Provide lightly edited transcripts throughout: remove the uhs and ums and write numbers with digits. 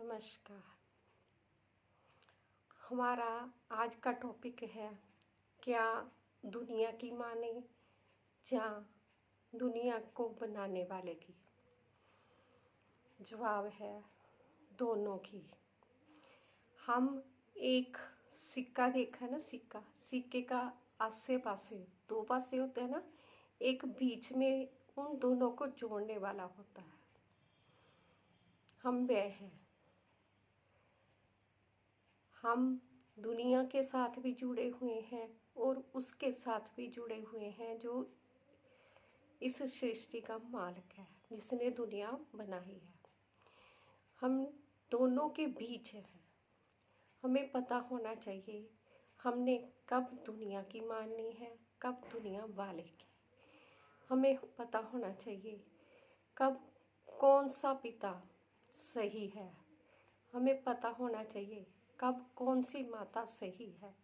नमस्कार। हमारा आज का टॉपिक है, क्या दुनिया की माने या दुनिया को बनाने वाले की? जवाब है दोनों की। हम एक सिक्का देखा ना, सिक्के का आसे पासे दो पासे होते हैं ना, एक बीच में उन दोनों को जोड़ने वाला होता है। हम वह हैं। हम दुनिया के साथ भी जुड़े हुए हैं और उसके साथ भी जुड़े हुए हैं जो इस सृष्टि का मालिक है, जिसने दुनिया बनाई है। हम दोनों के बीच हैं। हमें पता होना चाहिए हमने कब दुनिया की माननी है, कब दुनिया वाले की। हमें पता होना चाहिए कब कौन सा पिता सही है। हमें पता होना चाहिए कब कौन सी माता सही है।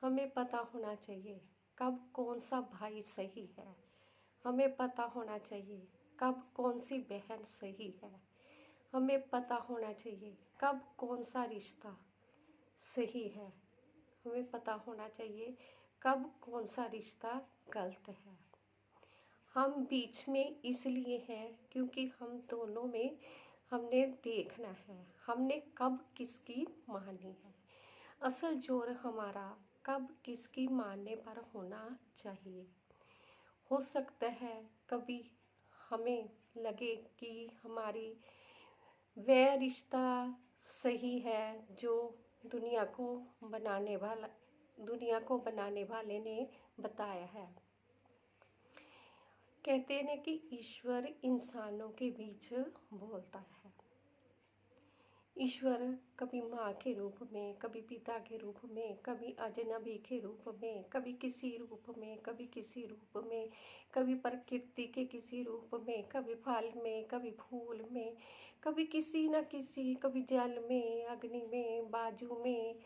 हमें पता होना चाहिए कब कौन सा भाई सही है। हमें पता होना चाहिए कब कौन सी बहन सही है। हमें पता होना चाहिए कब कौन सा रिश्ता सही है। हमें पता होना चाहिए कब कौन सा रिश्ता गलत है। हम बीच में इसलिए हैं क्योंकि हम दोनों में हमने देखना है हमने कब किसकी माननी है। असल जोर हमारा कब किसकी मानने पर होना चाहिए। हो सकता है कभी हमें लगे कि हमारी वह रिश्ता सही है जो दुनिया को बनाने वाले ने बताया है। कहते हैं कि ईश्वर इंसानों के बीच बोलता है। ईश्वर कभी माँ के रूप में, कभी पिता के रूप में, कभी अजनबी के रूप में, कभी किसी रूप में, कभी किसी रूप में, कभी प्रकृति के किसी रूप में, कभी फल में, कभी फूल में, कभी किसी न किसी, कभी जल में, अग्नि में, बाजू में,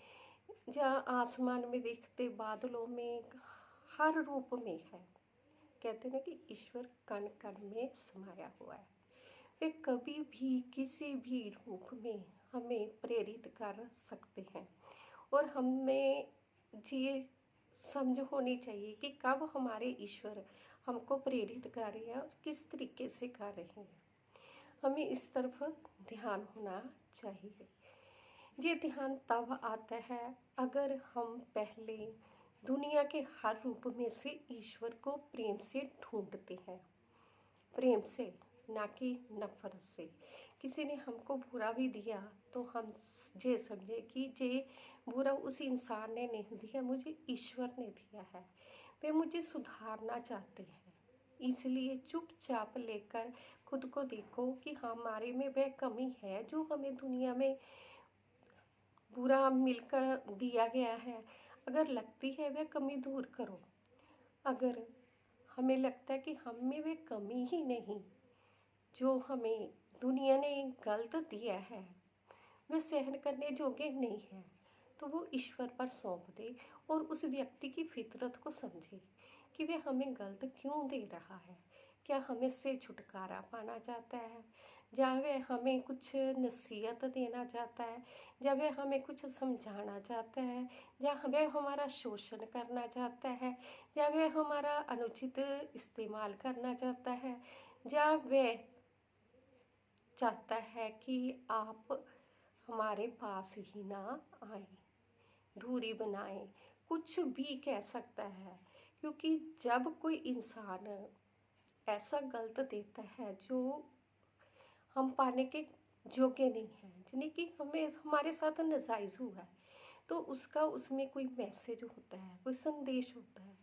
या आसमान में दिखते बादलों में, हर रूप में है। कहते हैं कि ईश्वर कण कण में समाया हुआ है। वे कभी भी किसी भी रूप में हमें प्रेरित कर सकते हैं और हमें ये समझ होनी चाहिए कि कब हमारे ईश्वर हमको प्रेरित कर रहे हैं और किस तरीके से कर रहे हैं। हमें इस तरफ ध्यान होना चाहिए। ये ध्यान तब आता है अगर हम पहले दुनिया के हर रूप में से ईश्वर को प्रेम से ढूंढते हैं। प्रेम से, ना कि नफरत से। किसी ने हमको बुरा भी दिया तो हम ये समझे कि ये बुरा उस इंसान ने नहीं दिया, मुझे ईश्वर ने दिया है। वे मुझे सुधारना चाहते हैं। इसलिए चुपचाप लेकर खुद को देखो कि हमारे में वह कमी है जो हमें दुनिया में बुरा मिलकर दिया गया है। अगर लगती है वह कमी दूर करो। अगर हमें लगता है कि हम में वे कमी ही नहीं जो हमें दुनिया ने गलत दिया है, वे सहन करने योग्य नहीं है, तो वो ईश्वर पर सौंप दे और उस व्यक्ति की फितरत को समझे कि वे हमें गलत क्यों दे रहा है। क्या हमें से छुटकारा पाना चाहता है, या वह हमें कुछ नसीहत देना चाहता है, या वह हमें कुछ समझाना चाहता है, या वह हमारा शोषण करना चाहता है, या वह हमारा अनुचित इस्तेमाल करना चाहता है, या वह चाहता है कि आप हमारे पास ही ना आए, दूरी बनाए। कुछ भी कह सकता है, क्योंकि जब कोई इंसान ऐसा गलत देता है जो हम पाने के योग्य नहीं है, यानी कि हमें हमारे साथ नाजायज़ हुआ है, तो उसका उसमें कोई मैसेज होता है, कोई संदेश होता है।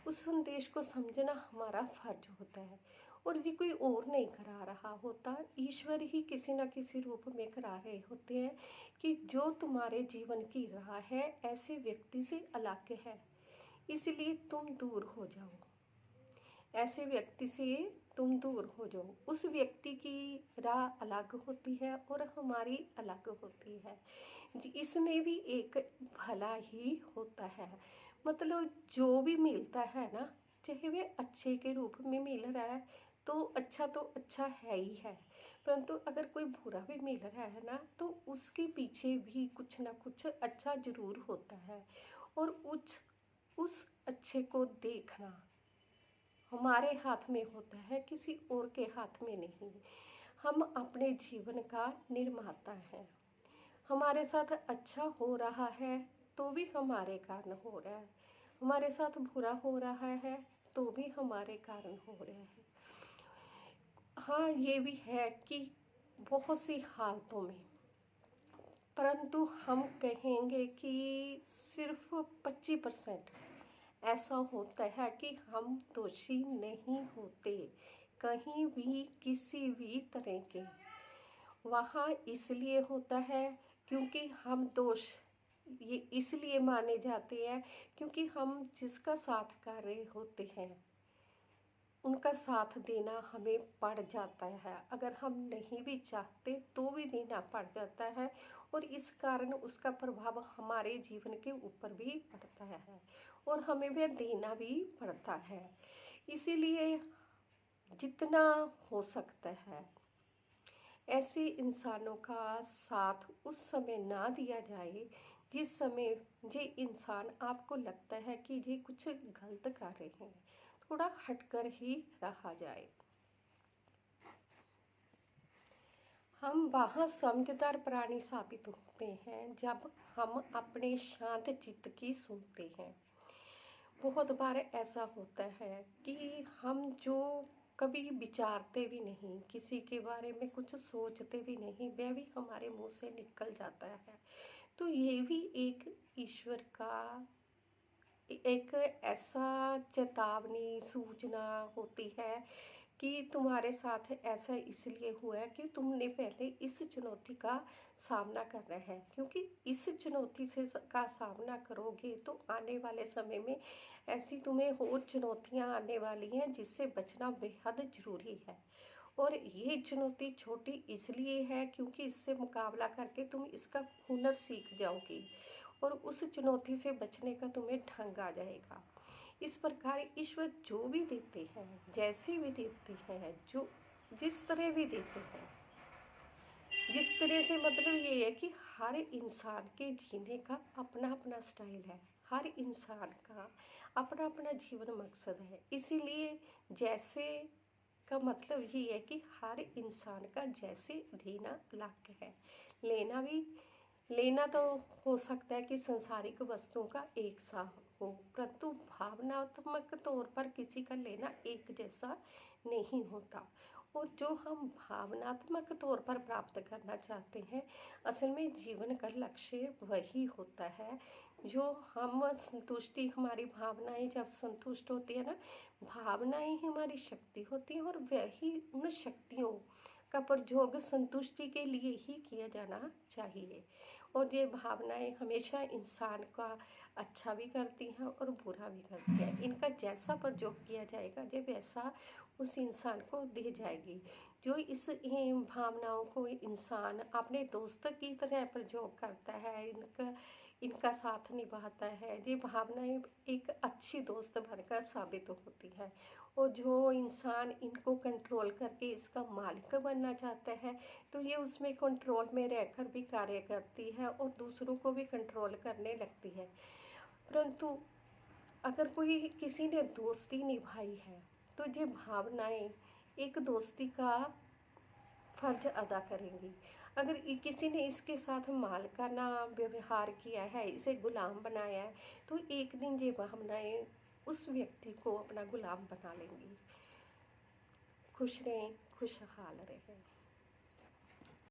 उस संदेश को समझना हमारा फर्ज होता है और ये कोई और नहीं करा रहा होता, ईश्वर ही किसी न किसी रूप में करा रहे होते हैं कि जो तुम्हारे जीवन की राह है ऐसे व्यक्ति से अलग है, इसलिए तुम दूर हो जाओ। ऐसे व्यक्ति से तुम दूर हो जाओ। उस व्यक्ति की राह अलग होती है और हमारी अलग होती है। इसमें भी एक भला ही होता है। मतलब जो भी मिलता है ना, चाहे वे अच्छे के रूप में मिल रहा है तो अच्छा है ही है, परंतु अगर कोई बुरा भी मिल रहा है ना, तो उसके पीछे भी कुछ ना कुछ अच्छा ज़रूर होता है। और उस अच्छे को देखना हमारे हाथ में होता है, किसी और के हाथ में नहीं। हम अपने जीवन का निर्माता हैं। हमारे साथ अच्छा हो रहा है तो भी हमारे कारण हो रहा है, हमारे साथ बुरा हो रहा है तो भी हमारे कारण हो रहा है। हाँ, ये भी है कि बहुत सी हालतों में, परंतु हम कहेंगे कि सिर्फ 25% ऐसा होता है कि हम दोषी नहीं होते कहीं भी, किसी भी तरह के। वहाँ इसलिए होता है क्योंकि हम दोष ये इसलिए माने जाते हैं क्योंकि हम जिसका साथ कर रहे होते हैं उनका साथ देना हमें पड़ जाता है। अगर हम नहीं भी चाहते तो भी देना पड़ जाता है, और इस कारण उसका प्रभाव हमारे जीवन के ऊपर भी पड़ता है और हमें वह देना भी पड़ता है। इसीलिए जितना हो सकता है ऐसे इंसानों का साथ उस समय ना दिया जाए जिस समय ये इंसान आपको लगता है कि ये कुछ गलत कर रहे हैं, थोड़ा हटकर ही रहा जाए। हम वहाँ समझदार प्राणी साबित होते हैं जब हम अपने शांत चित्त की सुनते हैं। बहुत बार ऐसा होता है कि हम जो कभी विचारते भी नहीं, किसी के बारे में कुछ सोचते भी नहीं, वह भी हमारे मुंह से निकल जाता है। तो ये भी एक ईश्वर का एक ऐसा चेतावनी सूचना होती है कि तुम्हारे साथ ऐसा इसलिए हुआ है कि तुमने पहले इस चुनौती का सामना करना है, क्योंकि इस चुनौती से का सामना करोगे तो आने वाले समय में ऐसी तुम्हें और चुनौतियां आने वाली हैं जिससे बचना बेहद ज़रूरी है। और ये चुनौती छोटी इसलिए है क्योंकि इससे मुकाबला करके तुम इसका हुनर सीख जाओगी और उस चुनौती से बचने का तुम्हें ढंग आ जाएगा। इस प्रकार ईश्वर जो भी देते हैं, जैसे भी देते हैं, जो जिस तरह भी देते हैं, जिस तरह से मतलब ये है कि हर इंसान के जीने का अपना अपना स्टाइल है, हर इंसान का अपना अपना जीवन मकसद है। इसीलिए जैसे का मतलब ये है कि हर इंसान का जैसे देना अलग है, लेना भी लेना तो हो सकता है कि संसारिक वस्तुओं का एक सा हो, परंतु भावनात्मक तौर पर किसी का लेना एक जैसा नहीं होता। और जो हम भावनात्मक तौर पर प्राप्त करना चाहते हैं, असल में जीवन का लक्ष्य वही होता है। जो हम संतुष्टि, हमारी भावनाएं जब संतुष्ट होती है ना, भावनाएं ही हमारी शक्ति होती हैं और वही उन शक्तियों का प्रयोग संतुष्टि के लिए ही किया जाना चाहिए। और ये भावनाएं हमेशा इंसान का अच्छा भी करती हैं और बुरा भी करती हैं। इनका जैसा प्रयोग किया जाएगा ये वैसा उस इंसान को दी जाएगी। जो इस भावनाओं को इंसान अपने दोस्त की तरह प्रयोग करता है, इनका साथ निभाता है, ये भावनाएं एक अच्छी दोस्त बनकर साबित होती हैं। और जो इंसान इनको कंट्रोल करके इसका मालिक बनना चाहता है, तो ये उसमें कंट्रोल में रहकर भी कार्य करती है और दूसरों को भी कंट्रोल करने लगती है। परंतु अगर कोई किसी ने दोस्ती निभाई है तो ये भावनाएं एक दोस्ती का फर्ज अदा करेंगी। अगर किसी ने इसके साथ मालकाना व्यवहार किया है, इसे गुलाम बनाया है, तो एक दिन ये भावनाएं उस व्यक्ति को अपना गुलाम बना लेंगी। खुश रहें, खुशहाल रहें।